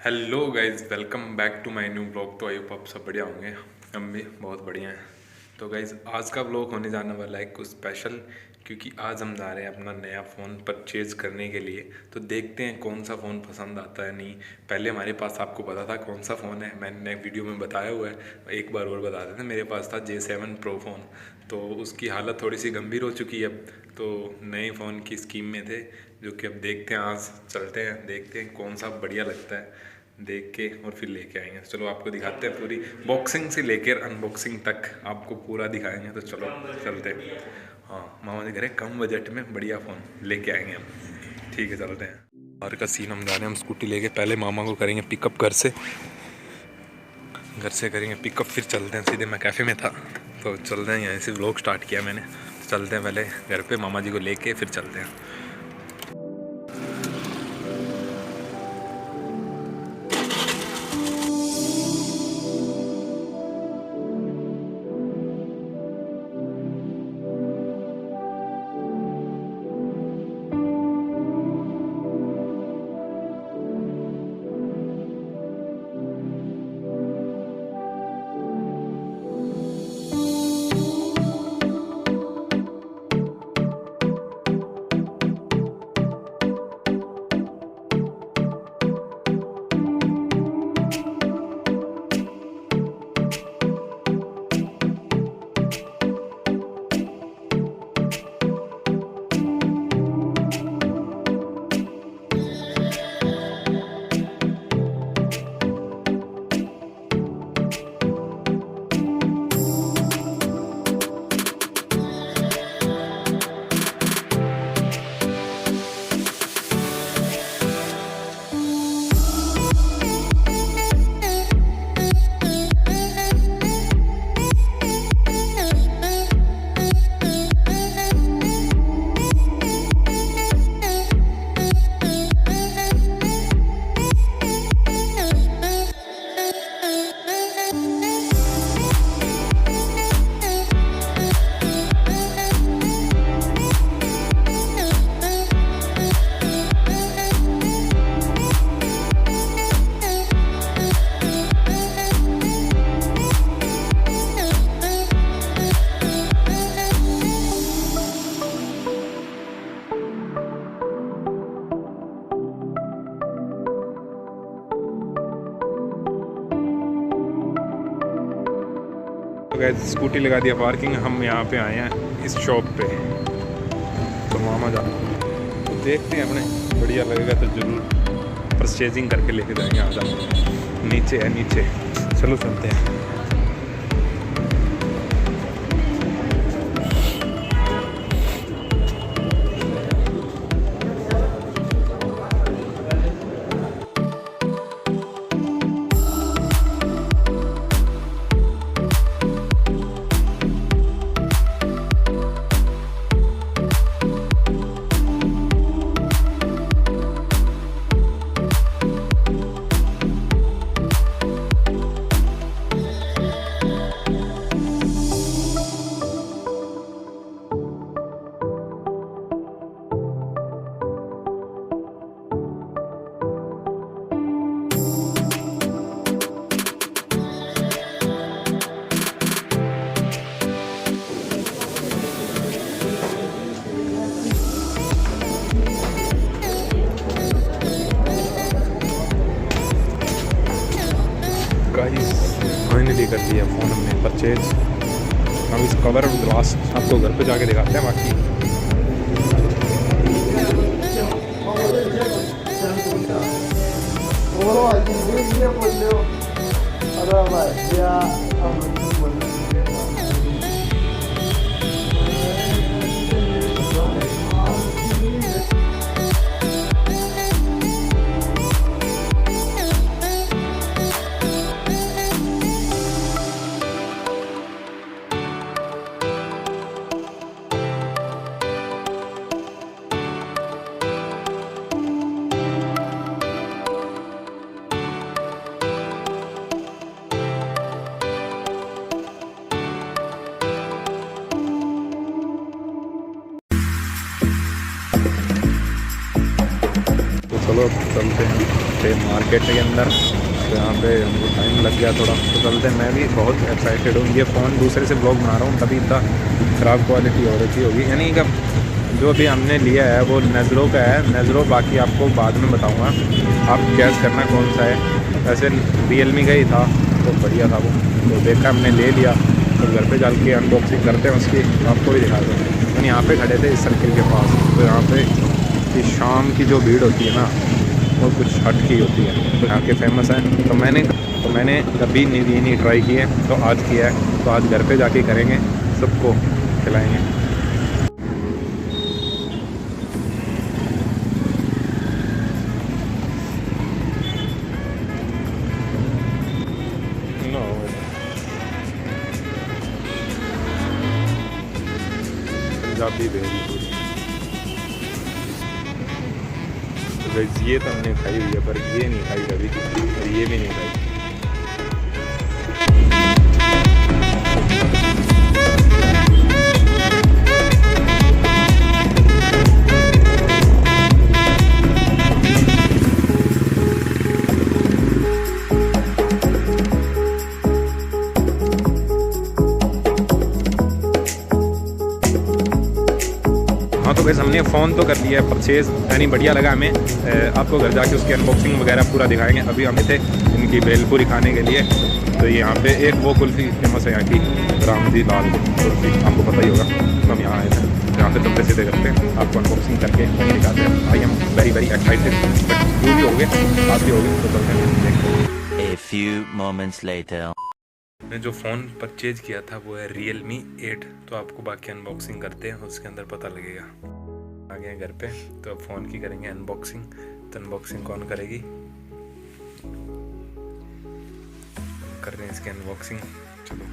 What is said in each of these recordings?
Hello guys, welcome back to my new blog. तो I hope आप सब बढ़िया होंगे, हम भी बहुत बढ़िया हैं। तो गाइज आज का ब्लॉग होने जाने वाला है कुछ स्पेशल, क्योंकि आज हम जा रहे हैं अपना नया फ़ोन परचेज़ करने के लिए। तो देखते हैं कौन सा फ़ोन पसंद आता है। नहीं, पहले हमारे पास आपको पता था कौन सा फ़ोन है, मैंने वीडियो में बताया हुआ है। एक बार और बता देते हैं, मेरे पास था J7 Pro फ़ोन। तो उसकी हालत थोड़ी सी गंभीर हो चुकी है अब। तो नए फ़ोन की स्कीम में थे, जो कि अब देखते हैं, आज चलते हैं देखते हैं कौन सा बढ़िया लगता है, देख के और फिर लेके आएंगे। चलो आपको दिखाते हैं, पूरी बॉक्सिंग से लेकर अनबॉक्सिंग तक आपको पूरा दिखाएंगे। तो चलो चलते हैं। हाँ, मामा जी कह रहे कम बजट में बढ़िया फ़ोन लेके आएंगे हम। ठीक है, चलते हैं। बाहर का सीन हम जा रहे हैं, हम स्कूटी लेके पहले मामा को करेंगे पिकअप घर से करेंगे पिकअप, फिर चलते हैं सीधे। मैं कैफ़े में था तो चलते हैं, यहाँ से व्लॉग स्टार्ट किया मैंने। चलते हैं पहले घर पे मामा जी को लेके, फिर चलते हैं। स्कूटी लगा दिया पार्किंग, हम यहाँ पे आए हैं इस शॉप पे। तो मामा जा तो देखते हैं, अपने बढ़िया लगेगा तो ज़रूर परचेजिंग करके लेके जाएंगे। आजा नीचे है, नीचे चलो चलते हैं। फाइनली कर लिया फ़ोन हमने परचेज। हम इस कवर और ग्लास आपको घर पे जाके दिखाते हैं। बाकी चलो चलते हैं फिर मार्केट के अंदर। तो यहाँ पे हमको टाइम लग गया थोड़ा, तो चलते हैं। मैं भी बहुत एक्साइटेड हूँ। ये फ़ोन दूसरे से ब्लॉग बना रहा हूँ, तभी इतना ख़राब क्वालिटी हो रखी होगी। यानी कि जो भी हमने लिया है वो नज़रों का है, नज़रों। बाकी आपको बाद में बताऊँगा, आप गैस करना कौन सा है। वैसे realme का ही था, तो बढ़िया था वो। तो देखा हमने, ले लिया। तो घर पे चल के अनबॉक्सिंग करते हैं उसकी, आपको भी दिखा दूँ। हम यहाँ पे खड़े थे इस सर्किल के पास। तो यहाँ पे कि शाम की जो भीड़ होती है ना, वो कुछ हट की होती है, तो यहाँ के फेमस है। तो मैंने कभी नहीं ट्राई किए, तो आज किया है। तो आज घर पे जाके करेंगे, सबको खिलाएँगे। पंजाबी भेल तो ये तो हमने खाई हुई है, पर ये नहीं खाई कभी, और ये भी नहीं खाई। हाँ तो वैसे हमने फ़ोन तो कर लिया है परचेज़, यानी बढ़िया लगा हमें। आपको घर जाके उसकी अनबॉक्सिंग वगैरह पूरा दिखाएंगे। अभी हम थे इनकी भेलपुरी खाने के लिए। तो यहाँ पे एक वो कुल्फ़ी फेमस है यहाँ की, रामजी लाल कुल्फ़ी, आपको पता ही होगा। तो हम यहाँ आए थे, यहाँ पे चलते सीधे करते हैं, आपको अनबॉक्सिंग करके वहीं दिखाते हैं। I am very excited, but दूर भी हो गए, आप भी हो गए, तो चलते हैं देखते हैं। A few moments later. मैंने जो फ़ोन परचेज किया था वो है realme 8। तो आपको बाकी अनबॉक्सिंग करते हैं, उसके अंदर पता लगेगा। आ गए हैं घर पे, तो अब फ़ोन की करेंगे अनबॉक्सिंग। तो अनबॉक्सिंग कौन करेगी? कर रहे हैं इसकी अनबॉक्सिंग, चलो।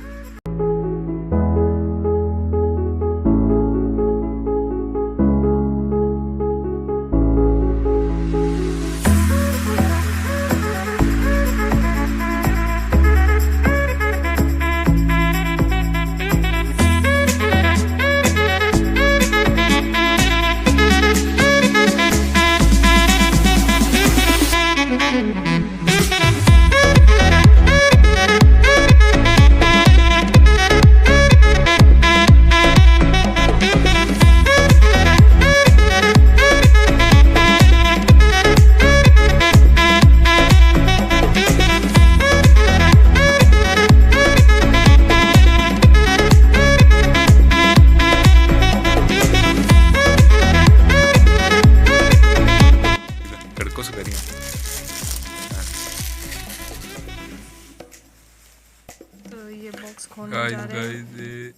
तो ये बॉक्स खोलने जा रहे हैं।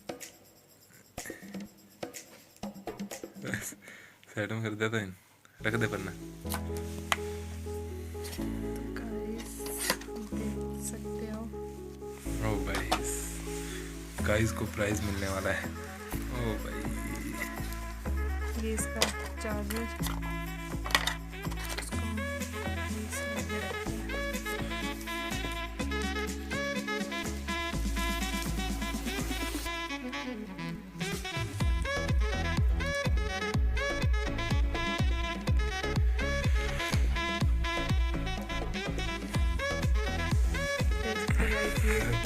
साइड में कर देता है, रख दे पन्ना। देख सकते हो, ओ भाई, गाइस को प्राइज मिलने वाला है। ओ भाई, ये इसका चार्जर,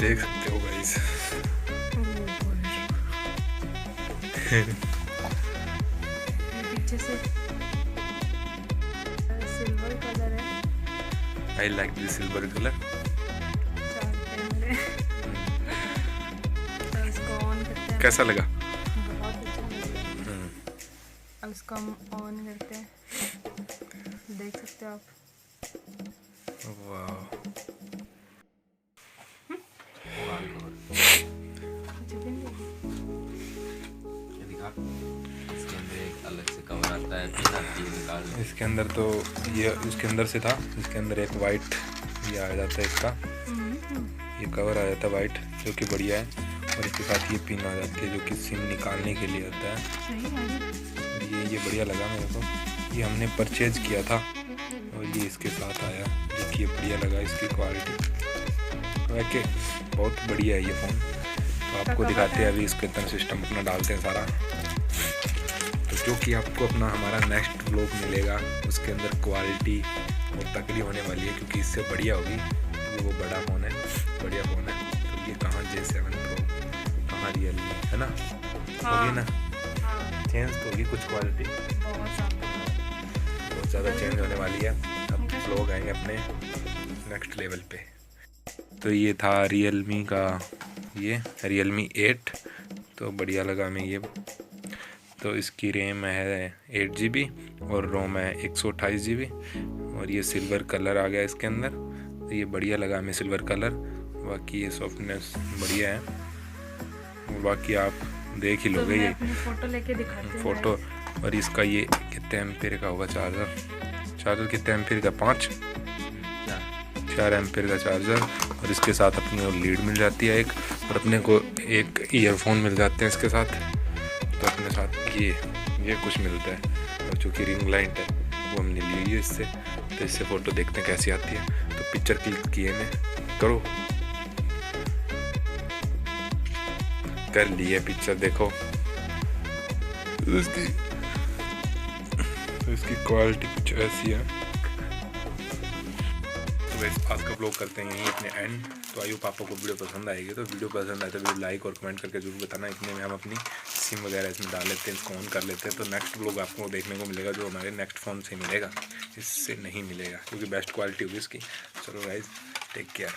देख सकते हो गाइस। पीछे से सिल्वर कलर है। I like this silver colour. चार कैमरे। तो इसको ऑन करते हैं। कैसा लगा? बहुत अच्छा लगा। अब इसको हम ऑन करते हैं, देख सकते हो आप। वाह, इसके अंदर एक अलग से कवर आता है, बिना चीज निकाल। इसके अंदर तो ये उसके अंदर से था। इसके अंदर एक वाइट ये आ जाता है, इसका ये कवर आ जाता है वाइट, जो कि बढ़िया है। और इसके साथ ये पिन आ जाती है, जो कि सिम निकालने के लिए होता है। ये बढ़िया लगा मेरे को। ये हमने परचेज किया था और ये इसके साथ आया, जो कि ये बढ़िया लगा। इसकी क्वालिटी वैसे बहुत बढ़िया है ये फ़ोन। तो आपको दिखाते हैं अभी इसके अंदर सिस्टम अपना डालते हैं सारा। तो जो कि आपको अपना हमारा नेक्स्ट व्लॉग मिलेगा, उसके अंदर क्वालिटी और तगड़ी होने वाली है, क्योंकि इससे बढ़िया होगी, क्योंकि वो बड़ा फ़ोन है, बढ़िया फ़ोन है। तो ये कहाँ J7 Pro, कहाँ रियलमी, है ना? होगी ना? चेंज तो होगी कुछ क्वालिटी, बहुत ज़्यादा चेंज होने वाली है। अब व्लॉग आएंगे अपने नेक्स्ट लेवल पे। तो ये था रियलमी का, ये रियलमी 8, तो बढ़िया लगा हमें ये। तो इसकी रैम है 8 GB और रोम है 128 GB, और ये सिल्वर कलर आ गया इसके अंदर, तो ये बढ़िया लगा हमें सिल्वर कलर। बाकी ये सॉफ्टनेस बढ़िया है, और बाकी आप देख ही लोगे। ये फोटो लेके दिखाती हूँ फ़ोटो, और इसका ये कितने एम्पेयर का होगा चार्जर कितने एम्पेयर का, 4 एम्पेयर का चार्जर, और इसके साथ अपने को लीड मिल जाती है एक, और अपने को एक ईयरफोन मिल जाते हैं इसके साथ। तो अपने साथ ये कुछ मिलता है, और जो कि रिंग लाइट है वो हमने ली हुई है इससे। तो इससे फ़ोटो देखते हैं कैसी आती है। तो पिक्चर क्लिक किए ने करो, कर लिए पिक्चर, देखो इसकी क्वालिटी कुछ ऐसी है। तो वैसे आज का व्लॉग करते हैं यहीं अपने एंड। तो आई होप आपको वीडियो पसंद आएगी, तो वीडियो पसंद आए तो वीडियो लाइक और कमेंट करके जरूर बताना। इतने में हम अपनी सिम वगैरह इसमें डाल लेते हैं, इसको ऑन कर लेते हैं। तो नेक्स्ट व्लॉग आपको देखने को मिलेगा जो हमारे नेक्स्ट फ़ोन से मिलेगा, इससे नहीं मिलेगा, क्योंकि बेस्ट क्वालिटी होगी इसकी। चलो गाइज, टेक केयर।